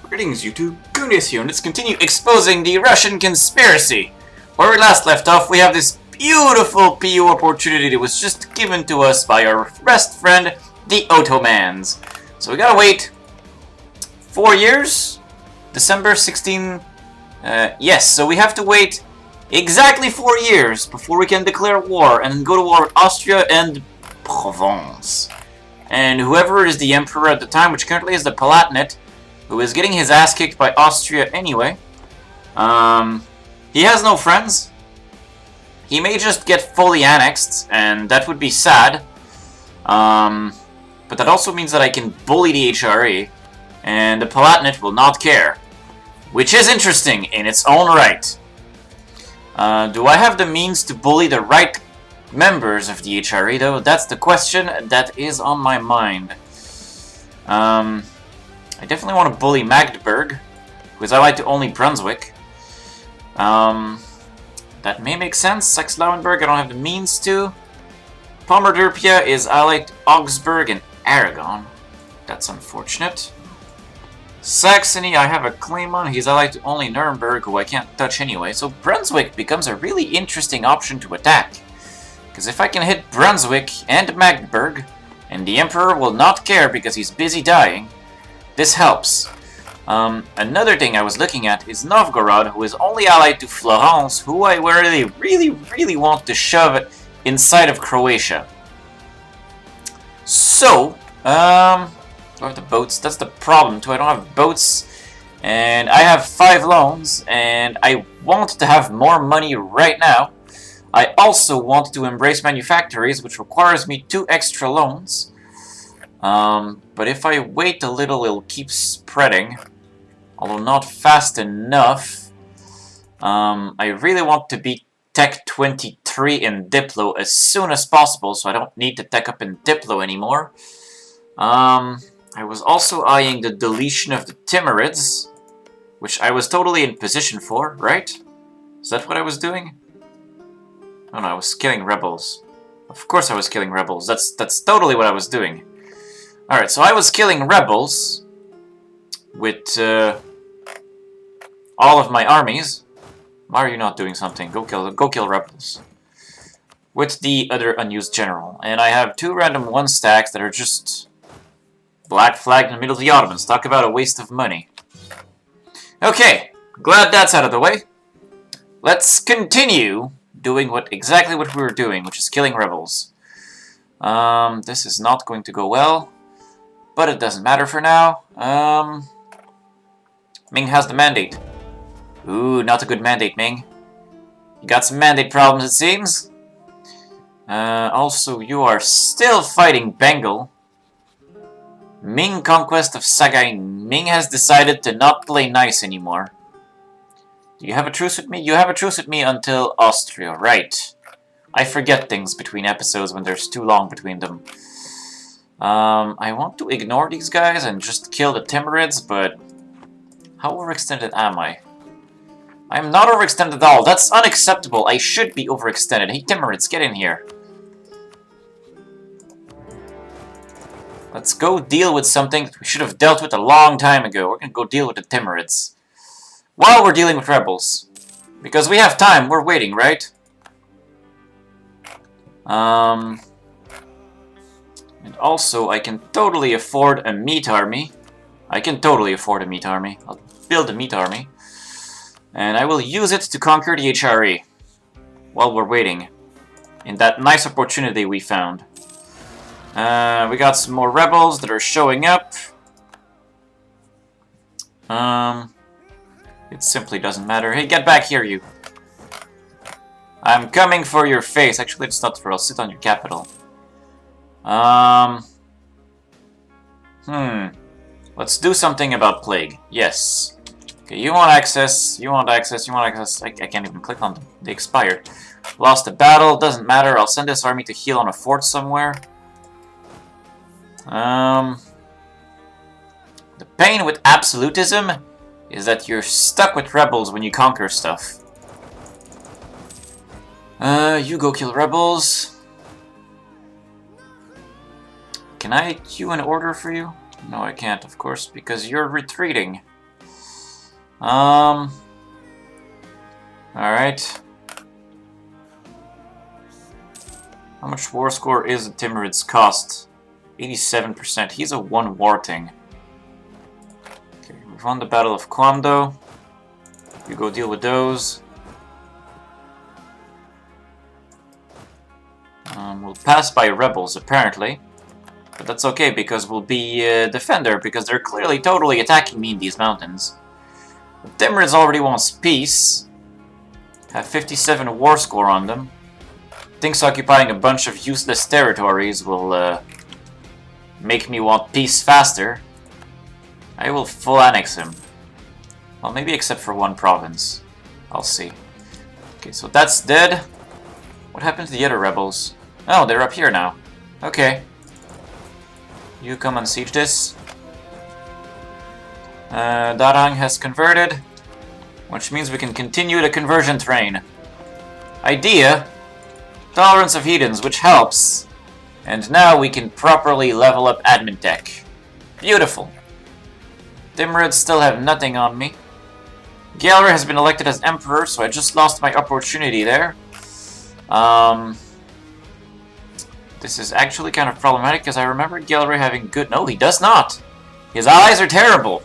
Greetings YouTube, Khundes here, and let's continue exposing the Russian conspiracy. Where we last left off, we have this beautiful PU opportunity that was just given to us by our best friend, the Ottomans. So we gotta wait 4 years? December 16... yes, so we have to wait exactly 4 years before we can declare war and go to war with Austria and Provence. And whoever is the emperor at the time, which currently is the Palatinate, who is getting his ass kicked by Austria anyway. He has no friends. He may just get fully annexed, and that would be sad. But that also means that I can bully the HRE, and the Palatinate will not care. Which is interesting in its own right. Do I have the means to bully the right members of the HRE, though? That's the question that is on my mind. I definitely want to bully Magdeburg, because I like to only Brunswick. That may make sense. Saxe-Lauenburg, I don't have the means to. Pomerania is allied to Augsburg and Aragon. That's unfortunate. Saxony, I have a claim on. He's allied to only Nuremberg, who I can't touch anyway. So Brunswick becomes a really interesting option to attack. Because if I can hit Brunswick and Magdeburg, and the Emperor will not care because he's busy dying, this helps. Another thing I was looking at is Novgorod, who is only allied to Florence, who I really want to shove inside of Croatia. So, do I have the boats? That's the problem too. I don't have boats, and I have 5 loans, and I want to have more money right now. I also want to embrace manufactories, which requires me 2 extra loans. But if I wait a little, it'll keep spreading, although not fast enough. I really want to beat Tech 23 in Diplo as soon as possible, so I don't need to tech up in Diplo anymore. I was also eyeing the deletion of the Timurids, which I was totally in position for, right? Is that what I was doing? Oh no, I was killing rebels. Of course I was killing rebels. That's totally what I was doing. Alright, so I was killing rebels with all of my armies. Why are you not doing something? Go kill rebels. With the other unused general. And I have 2 random 1 stacks that are just black flagged in the middle of the Ottomans. Talk about a waste of money. Okay, glad that's out of the way. Let's continue doing exactly what we were doing, which is killing rebels. This is not going to go well. But it doesn't matter for now. Ming has the mandate. Ooh, not a good mandate, Ming. You got some mandate problems, it seems. Also, you are still fighting Bengal. Ming Conquest of Sagaing. Ming has decided to not play nice anymore. Do you have a truce with me? You have a truce with me until Austria, right. I forget things between episodes when there's too long between them. I want to ignore these guys and just kill the Timurids, but how overextended am I? I'm not overextended at all. That's unacceptable. I should be overextended. Hey, Timurids, get in here. Let's go deal with something that we should have dealt with a long time ago. We're gonna go deal with the Timurids. While we're dealing with rebels. Because we have time. We're waiting, right? And also, I can totally afford a meat army. I'll build a meat army. And I will use it to conquer the HRE. While we're waiting. In that nice opportunity we found. We got some more rebels that are showing up. It simply doesn't matter. Hey, get back here, you. I'm coming for your face. Actually, it's not for. I'll sit on your capital. Let's do something about plague. Yes. Okay, you want access, you want access, you want access. I can't even click on them. They expired. Lost a battle, doesn't matter. I'll send this army to heal on a fort somewhere. The pain with absolutism is that you're stuck with rebels when you conquer stuff. You go kill rebels. Can I queue an order for you? No, I can't, of course, because you're retreating. Alright. How much war score is Timurid's cost? 87%. He's a 1 war thing. Okay, we've won the Battle of Quando. You go deal with those. We'll pass by rebels, apparently. But that's okay, because we'll be defender, because they're clearly totally attacking me in these mountains. Timurids already wants peace. Have 57 war score on them. Thinks occupying a bunch of useless territories will make me want peace faster. I will full annex him. Well, maybe except for one province. I'll see. Okay, so that's dead. What happened to the other rebels? Oh, they're up here now. Okay. You come and siege this. Darang has converted, which means we can continue the conversion train. Idea. Tolerance of heathens, which helps. And now we can properly level up admin tech. Beautiful. Timurids still have nothing on me. Gallery has been elected as emperor, so I just lost my opportunity there. This is actually kind of problematic, because I remember Gallery having good... No, he does not! His allies are terrible!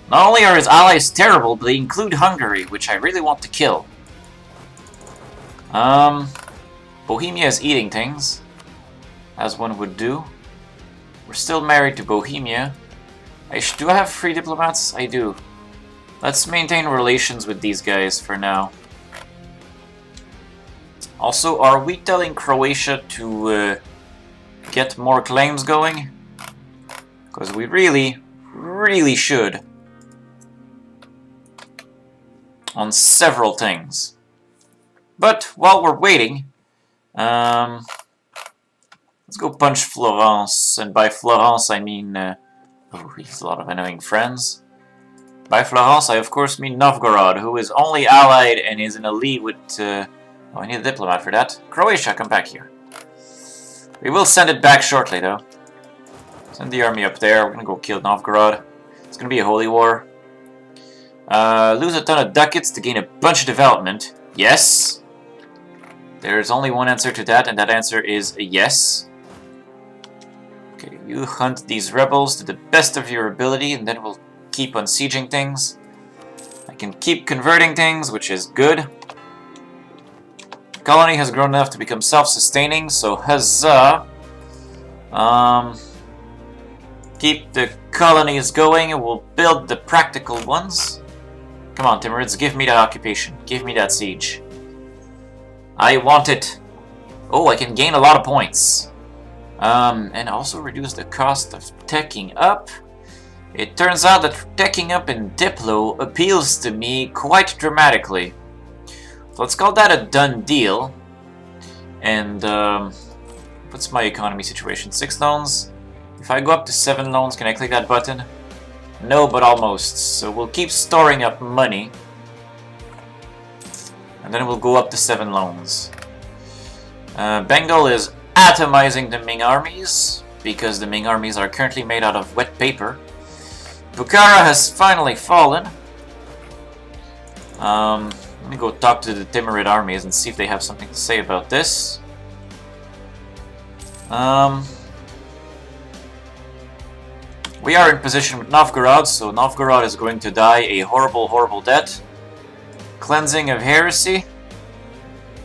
Not only are his allies terrible, but they include Hungary, which I really want to kill. Bohemia is eating things, as one would do. We're still married to Bohemia. Do I have free diplomats? I do. Let's maintain relations with these guys for now. Also, are we telling Croatia to get more claims going? Because we really, really should. On several things. But while we're waiting, let's go punch Florence. And by Florence I mean... oh, he has a lot of annoying friends. By Florence I of course mean Novgorod, who is only allied and is in a league with... oh, I need a diplomat for that. Croatia, come back here. We will send it back shortly, though. Send the army up there. We're gonna go kill Novgorod. It's gonna be a holy war. Lose a ton of ducats to gain a bunch of development. Yes. There's only one answer to that, and that answer is a yes. Okay, you hunt these rebels to the best of your ability, and then we'll keep on sieging things. I can keep converting things, which is good. The colony has grown enough to become self-sustaining, so huzzah! Keep the colonies going, and we'll build the practical ones. Come on, Timurids, give me that occupation. Give me that siege. I want it. Oh, I can gain a lot of points. And also reduce the cost of teching up. It turns out that teching up in Diplo appeals to me quite dramatically. So let's call that a done deal. And, what's my economy situation? 6 loans? If I go up to 7 loans, can I click that button? No, but almost. So we'll keep storing up money. And then we'll go up to 7 loans. Bengal is atomizing the Ming armies, because the Ming armies are currently made out of wet paper. Bukhara has finally fallen. Let me go talk to the Timurid armies and see if they have something to say about this. We are in position with Novgorod, so Novgorod is going to die a horrible, horrible death. Cleansing of heresy,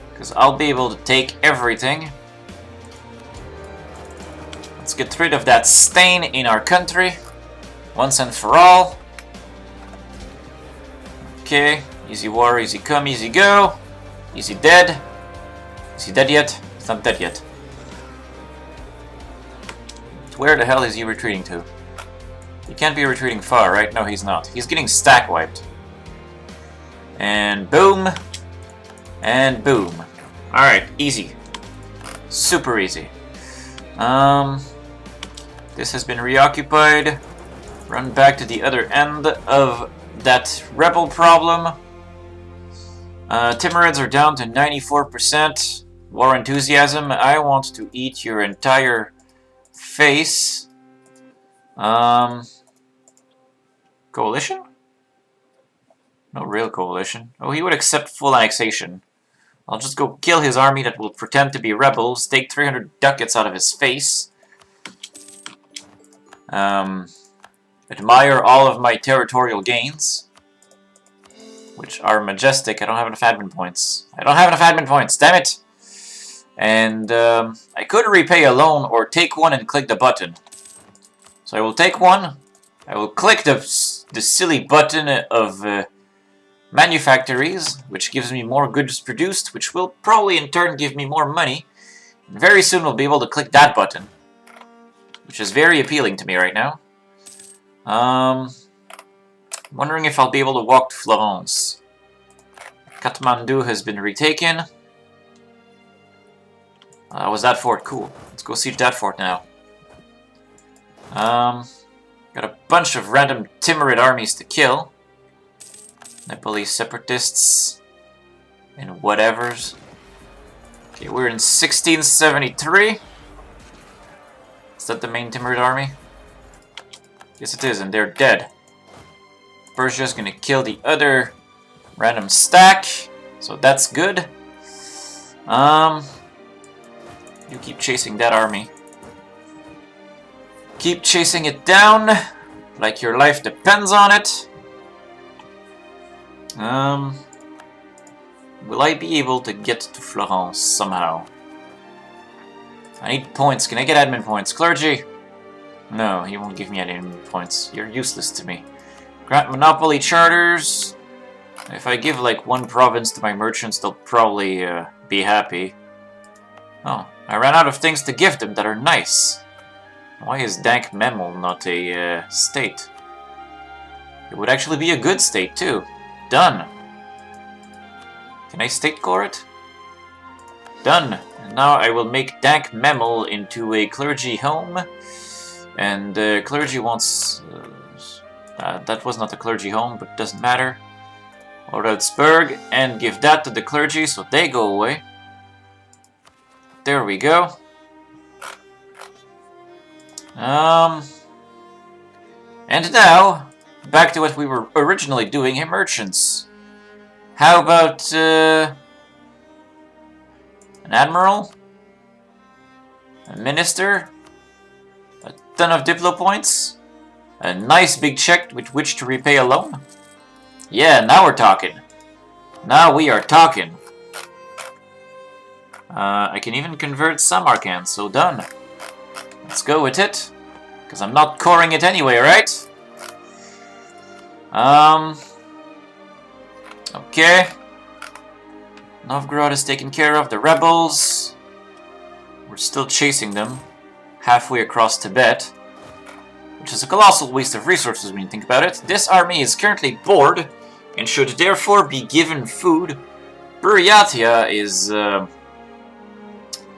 because I'll be able to take everything. Let's get rid of that stain in our country, once and for all. Okay, easy war, easy come, easy go. Easy dead. Is he dead yet? He's not dead yet. Where the hell is he retreating to? He can't be retreating far, right? No, he's not. He's getting stack wiped. And boom. And boom. Alright, easy. Super easy. This has been reoccupied. Run back to the other end of that rebel problem. Timurids are down to 94%. War enthusiasm. I want to eat your entire face. Coalition? No real coalition. Oh, he would accept full annexation. I'll just go kill his army that will pretend to be rebels, take 300 ducats out of his face. Admire all of my territorial gains, which are majestic. I don't have enough admin points. I don't have enough admin points, damn it! And I could repay a loan or take one and click the button. So I will take one. I will click the silly button of manufactories, which gives me more goods produced, which will probably in turn give me more money. And very soon we'll be able to click that button, which is very appealing to me right now. Wondering if I'll be able to walk to Florence. Kathmandu has been retaken. Was that fort? Cool. Let's go siege that fort now. Got a bunch of random Timurid armies to kill. Nepalese separatists and whatevers. Okay, we're in 1673. Is that the main Timurid army? Yes, it is, and they're dead. Persia's gonna kill the other random stack, so that's good. You keep chasing that army. Keep chasing it down, like your life depends on it. Will I be able to get to Florence somehow? I need points. Can I get admin points? Clergy? No, he won't give me any admin points. You're useless to me. Grant monopoly charters. If I give like one province to my merchants, they'll probably be happy. Oh, I ran out of things to give them that are nice. Why is Dank Memel not a state? It would actually be a good state too. Done. Can I state core it? Done. And now I will make Dank Memel into a clergy home. And clergy wants... that was not a clergy home, but doesn't matter. Orelsburg, and give that to the clergy so they go away. There we go. And now, back to what we were originally doing here, merchants. How about an admiral? A minister? A ton of diplo points? A nice big check with which to repay a loan? Yeah, now we're talking. Now we are talking. I can even convert Samarkand, so done. Let's go with it. Because I'm not coring it anyway, right? Okay. Novgorod is taken care of. The rebels. We're still chasing them. Halfway across Tibet. Which is a colossal waste of resources when you think about it. This army is currently bored and should therefore be given food. Buryatia is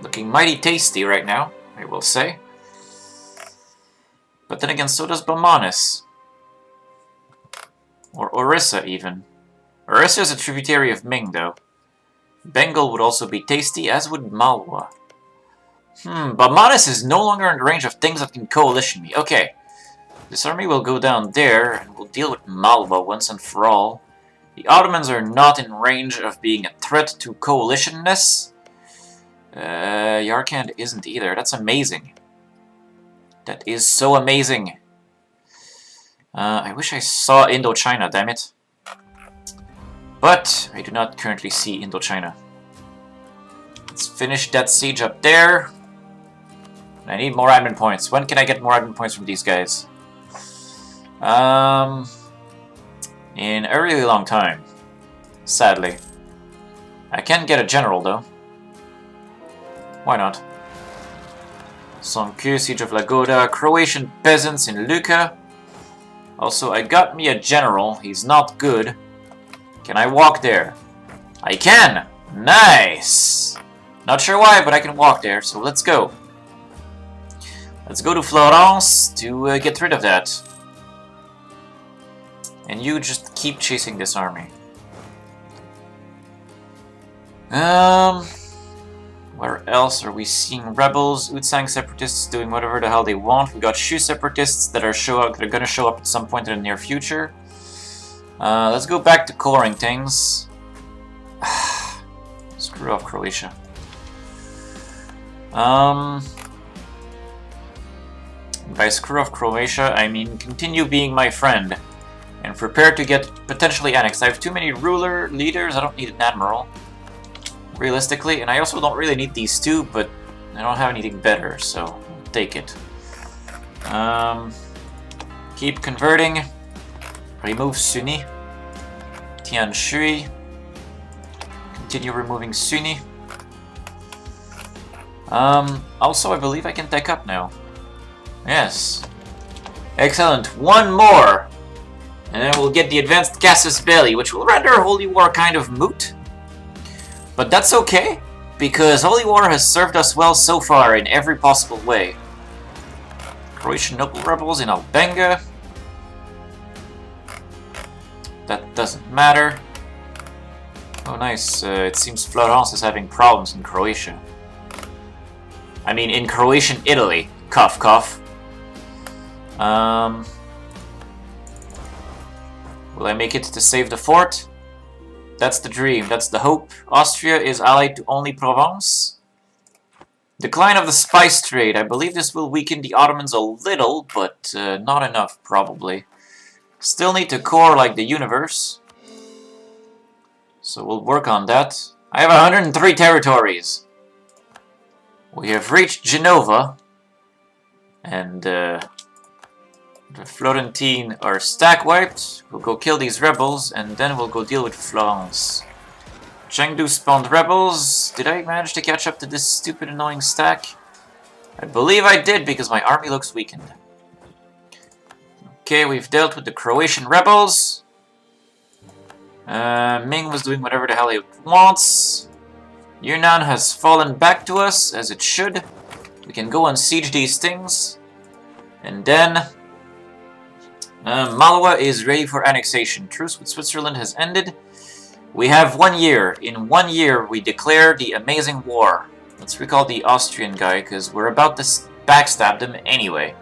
looking mighty tasty right now, I will say. But then again, so does Bamanis. Or Orissa, even. Orissa is a tributary of Ming, though. Bengal would also be tasty, as would Malwa. Bamanis is no longer in the range of things that can coalition me. Okay. This army will go down there, and we'll deal with Malwa once and for all. The Ottomans are not in range of being a threat to coalitionness. Yarkand isn't either. That's amazing. That is so amazing. I wish I saw Indochina, damn it. But I do not currently see Indochina. Let's finish that siege up there. I need more admin points. When can I get more admin points from these guys? In a really long time. Sadly. I can get a general, though. Why not? Sonku, Siege of Lagoda, Croatian peasants in Luka. Also, I got me a general. He's not good. Can I walk there? I can! Nice! Not sure why, but I can walk there, so let's go. Let's go to Florence to get rid of that. And you just keep chasing this army. Where else are we seeing rebels? Utsang separatists doing whatever the hell they want. We got Shu separatists that are gonna show up at some point in the near future. Let's go back to coring things. Screw off Croatia. By screw off Croatia, I mean continue being my friend. And prepare to get potentially annexed. I have too many ruler leaders, I don't need an admiral. Realistically, and I also don't really need these two, but I don't have anything better, so I'll take it. Keep converting. Remove Sunni. Tian Shui. Continue removing Sunni. Also, I believe I can take up now. Yes. Excellent. One more! And then we'll get the Advanced Casus Belli, which will render Holy War kind of moot. But that's okay, because Holy War has served us well so far in every possible way. Croatian noble rebels in Albenga. That doesn't matter. Oh nice, it seems Florence is having problems in Croatia. I mean, in Croatian Italy. Cough, cough. Will I make it to save the fort? That's the dream, that's the hope. Austria is allied to only Provence. Decline of the spice trade. I believe this will weaken the Ottomans a little, but not enough, probably. Still need to core like the universe. So we'll work on that. I have 103 territories. We have reached Genova. And the Florentine are stack wiped. We'll go kill these rebels, and then we'll go deal with Florence. Chengdu spawned rebels. Did I manage to catch up to this stupid annoying stack? I believe I did, because my army looks weakened. Okay, we've dealt with the Croatian rebels. Ming was doing whatever the hell he wants. Yunnan has fallen back to us, as it should. We can go and siege these things. And then Malwa is ready for annexation. Truce with Switzerland has ended. We have 1 year. In 1 year, we declare the amazing war. Let's recall the Austrian guy, because we're about to backstab them anyway.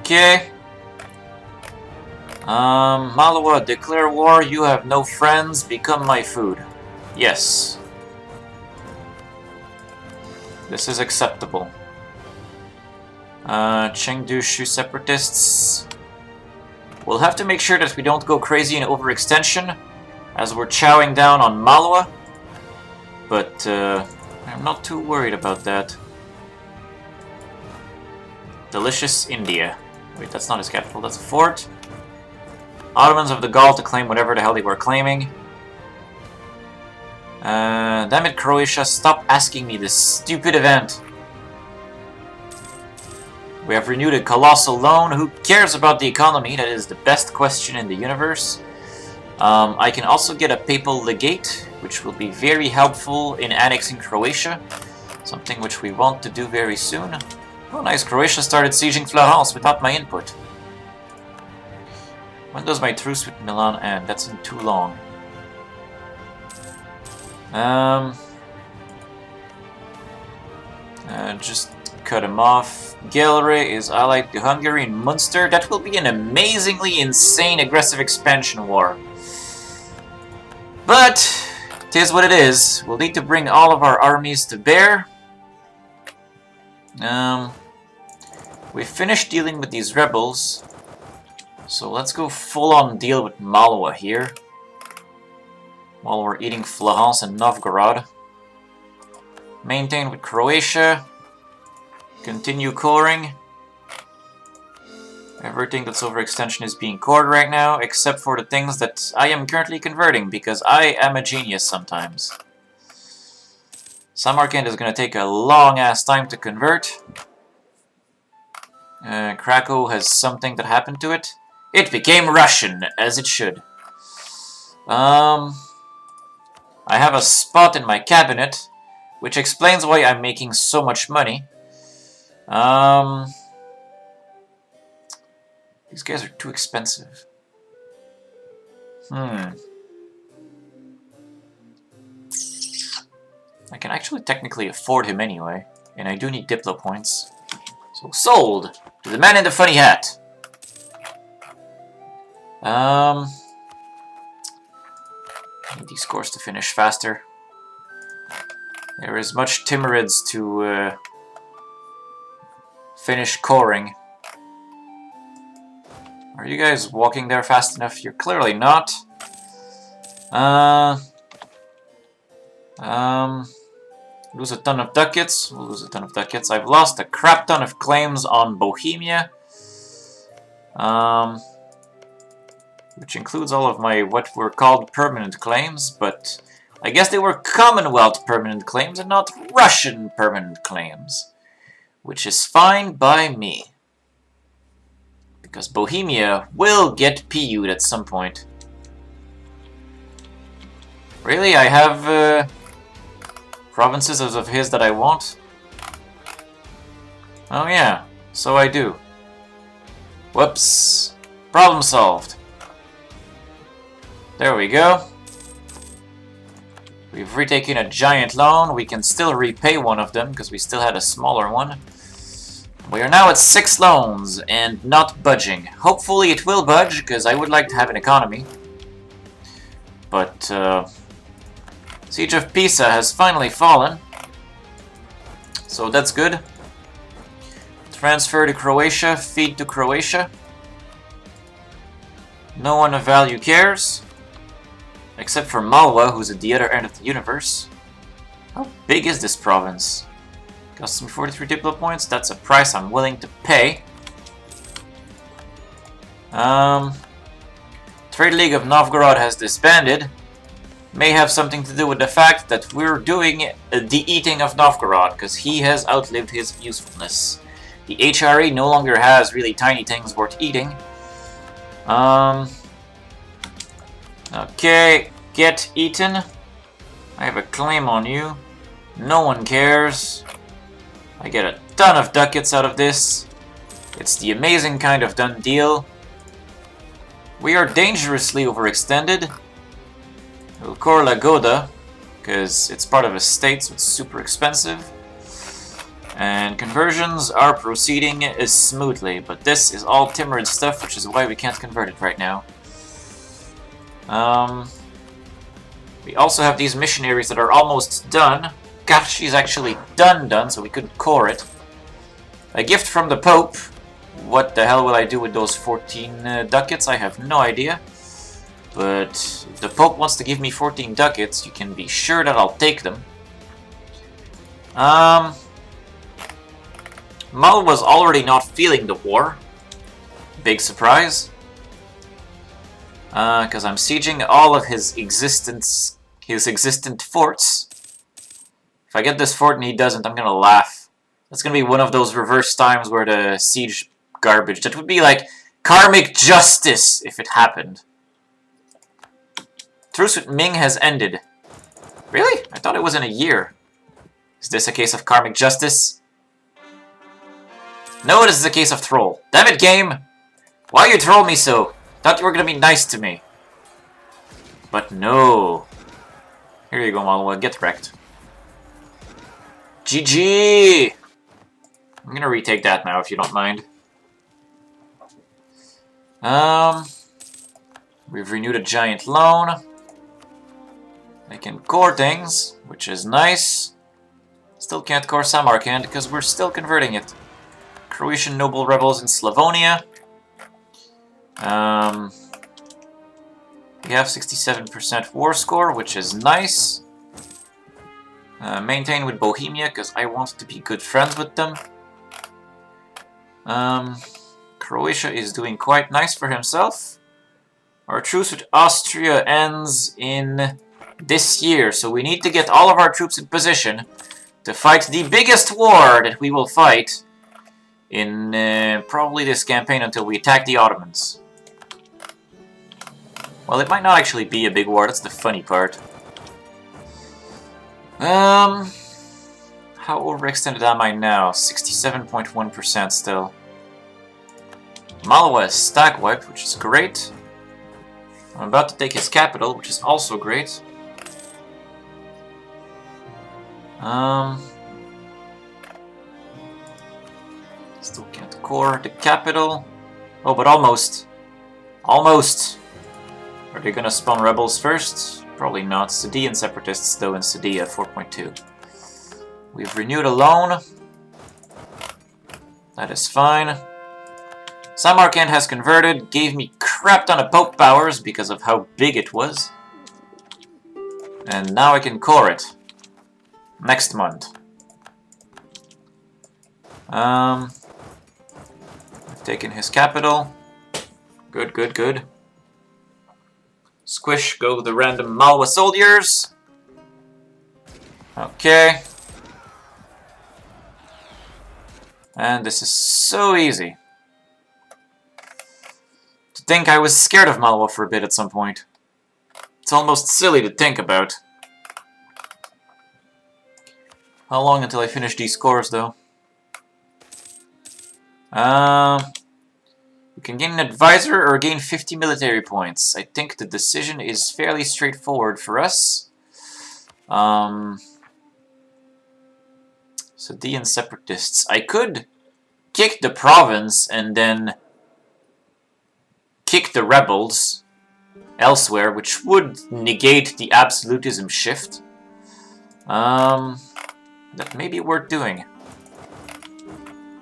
Okay. Malwa, declare war. You have no friends. Become my food. Yes. This is acceptable. Chengdu Shu separatists. We'll have to make sure that we don't go crazy in overextension as we're chowing down on Malwa. But I'm not too worried about that. Delicious India. Wait, that's not his capital, that's a fort. Ottomans of the Gaul to claim whatever the hell they were claiming. Damn it, Croatia, stop asking me this stupid event. We have renewed a colossal loan. Who cares about the economy? That is the best question in the universe. I can also get a papal legate, which will be very helpful in annexing Croatia. Something which we want to do very soon. Oh nice, Croatia started sieging Florence without my input. When does my truce with Milan end? That's in too long. Just cut him off. Gelre is allied to Hungary and Munster. That will be an amazingly insane aggressive expansion war. But, tis what it is. We'll need to bring all of our armies to bear. We finished dealing with these rebels. So let's go full on deal with Malwa here. While we're eating Florence and Novgorod. Maintain with Croatia. Continue coring. Everything that's overextension is being cored right now, except for the things that I am currently converting, because I am a genius sometimes. Samarkand is going to take a long-ass time to convert. Krakow has something that happened to it. It became Russian, as it should. I have a spot in my cabinet, which explains why I'm making so much money. These guys are too expensive. I can actually technically afford him anyway, and I do need Diplo points. So, sold! To the man in the funny hat! I need these cores to finish faster. There is much Timurids to finish coring. Are you guys walking there fast enough? You're clearly not. Lose a ton of ducats. We'll lose a ton of ducats. I've lost a crap ton of claims on Bohemia. Which includes all of my what were called permanent claims, but I guess they were Commonwealth permanent claims and not Russian permanent claims. Which is fine by me. Because Bohemia will get PU'd at some point. Really? I have provinces of his that I want? Oh yeah, so I do. Whoops. Problem solved. There we go. We've retaken a giant loan. We can still repay one of them because we still had a smaller one. We are now at 6 loans and not budging. Hopefully it will budge because I would like to have an economy. But Siege of Pisa has finally fallen. So that's good. Transfer to Croatia, feed to Croatia. No one of value cares. Except for Malwa, who's at the other end of the universe. How big is this province? Costs me 43 diplo points. That's a price I'm willing to pay. Trade League of Novgorod has disbanded. May have something to do with the fact that we're doing the eating of Novgorod, because he has outlived his usefulness. The HRE no longer has really tiny things worth eating. Okay, get eaten. I have a claim on you. No one cares. I get a ton of ducats out of this. It's the amazing kind of done deal. We are dangerously overextended. We'll core Lagoda, because it's part of a state, so it's super expensive. And conversions are proceeding smoothly, but this is all Timurid stuff, which is why we can't convert it right now. We also have these missionaries that are almost done. Karshi's actually done, so we could core it. A gift from the Pope. What the hell will I do with those 14 ducats? I have no idea. But if the Pope wants to give me 14 ducats, you can be sure that I'll take them. Mal was already not feeling the war. Big surprise. Because I'm sieging all of his existent forts. If I get this fort and he doesn't, I'm gonna laugh. That's gonna be one of those reverse times where the siege garbage. That would be like karmic justice if it happened. Truce with Ming has ended. Really? I thought it was in a year. Is this a case of karmic justice? No, this is a case of troll. Damn it, game! Why you troll me so? Thought you were gonna be nice to me. But no. Here you go, Malwa. Get wrecked. GG! I'm gonna retake that now, if you don't mind. We've renewed a giant loan. I can core things, which is nice. Still can't core Samarkand, because we're still converting it. Croatian noble rebels in Slavonia. We have 67% war score, which is nice. Maintain with Bohemia, because I want to be good friends with them. Croatia is doing quite nice for himself. Our truce with Austria ends in this year, so we need to get all of our troops in position to fight the biggest war that we will fight in probably this campaign until we attack the Ottomans. Well, it might not actually be a big war, that's the funny part. How overextended am I now? 67.1% still. Malwa is stack wiped, which is great. I'm about to take his capital, which is also great. Still can't core the capital. Oh, but almost. Almost. Are they gonna spawn rebels first? Probably not. Sadian separatists though in Sadia 4.2. We've renewed a loan. That is fine. Samarkand has converted, gave me crap ton of pope powers because of how big it was. And now I can core it. Next month. I've taken his capital. Good, good, good. Squish, go the random Malwa soldiers. Okay. And this is so easy. To think I was scared of Malwa for a bit at some point. It's almost silly to think about. How long until I finish these scores, though? We can gain an advisor or gain 50 military points. I think the decision is fairly straightforward for us. Sadian separatists. I could kick the province and then kick the rebels elsewhere, which would negate the absolutism shift. That may be worth doing.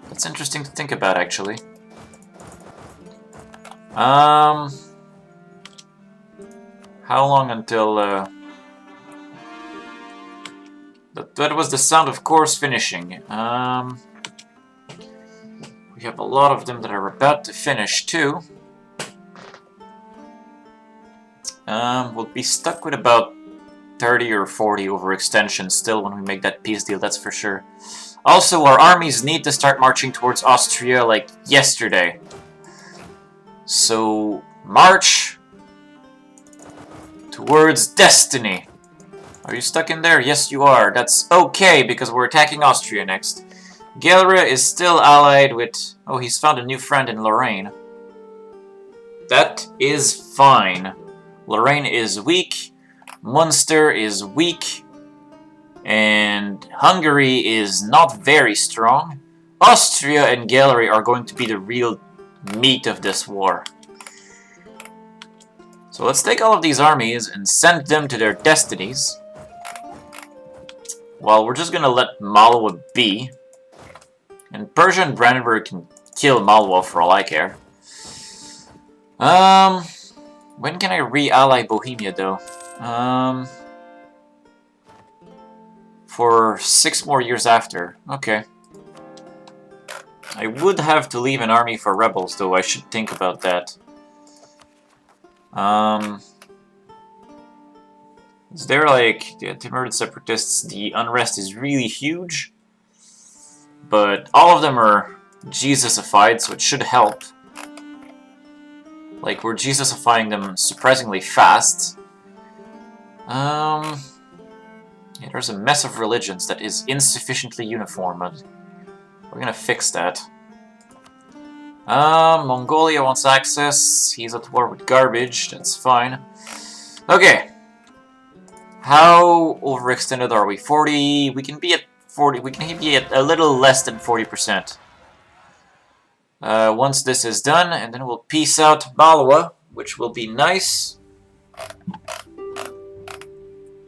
That's interesting to think about, actually. How long until... That was the sound of course finishing. We have a lot of them that are about to finish, too. We'll be stuck with about 30 or 40 overextensions still when we make that peace deal, that's for sure. Also, our armies need to start marching towards Austria like yesterday. So, march towards destiny. Are you stuck in there? Yes, you are. That's okay, because we're attacking Austria next. Galeria is still allied with... Oh, he's found a new friend in Lorraine. That is fine. Lorraine is weak. Munster is weak. And Hungary is not very strong. Austria and Galeria are going to be the real meat of this war. So let's take all of these armies and send them to their destinies. Well, we're just gonna let Malwa be. And Persia and Brandenburg can kill Malwa for all I care. When can I re-ally Bohemia, though? For 6 more years after. Okay. I would have to leave an army for rebels, though. I should think about that. Is there, like, the Timurian separatists, the unrest is really huge. But all of them are Jesusified, so it should help. Like, we're Jesusifying them surprisingly fast. Yeah, there's a mess of religions that is insufficiently uniform, and we're gonna fix that. Mongolia wants access. He's at war with garbage. That's fine. Okay. How overextended are we? 40. We can be at 40. We can be at a little less than 40%. Once this is done, and then we'll peace out Malwa, which will be nice.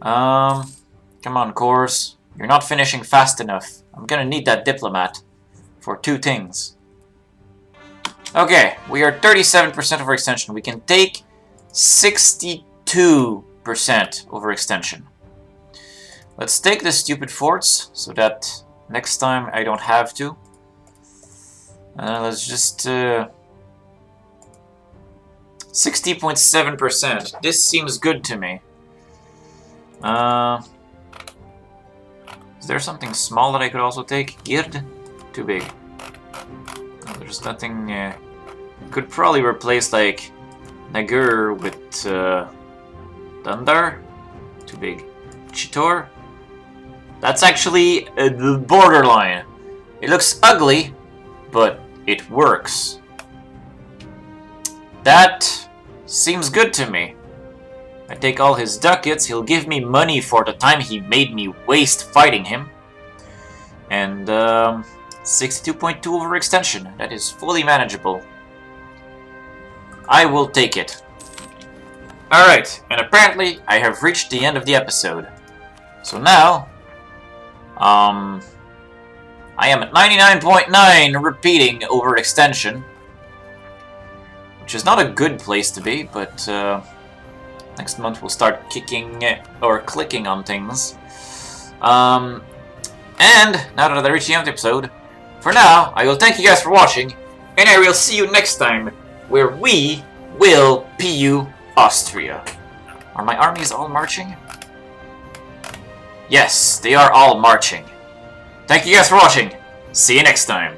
Come on, Cores. You're not finishing fast enough. I'm gonna need that diplomat for 2 things. Okay, we are 37% overextension. We can take 62% overextension. Let's take the stupid forts, so that next time I don't have to. Let's just... 60.7%. This seems good to me. Is there something small that I could also take? Gird? Too big. Oh, there's nothing... could probably replace, like, Nagur with Dandar? Too big. Chitor? That's actually the borderline. It looks ugly, but it works. That seems good to me. I take all his ducats, he'll give me money for the time he made me waste fighting him. And 62.2 overextension. That is fully manageable. I will take it. Alright, and apparently I have reached the end of the episode. So now, I am at 99.9 repeating over extension. Which is not a good place to be, but next month we'll start kicking or clicking on things. And now that I reached the end of the episode, for now, I will thank you guys for watching, and I will see you next time, where we will PU Austria. Are my armies all marching? Yes, they are all marching. Thank you guys for watching. See you next time.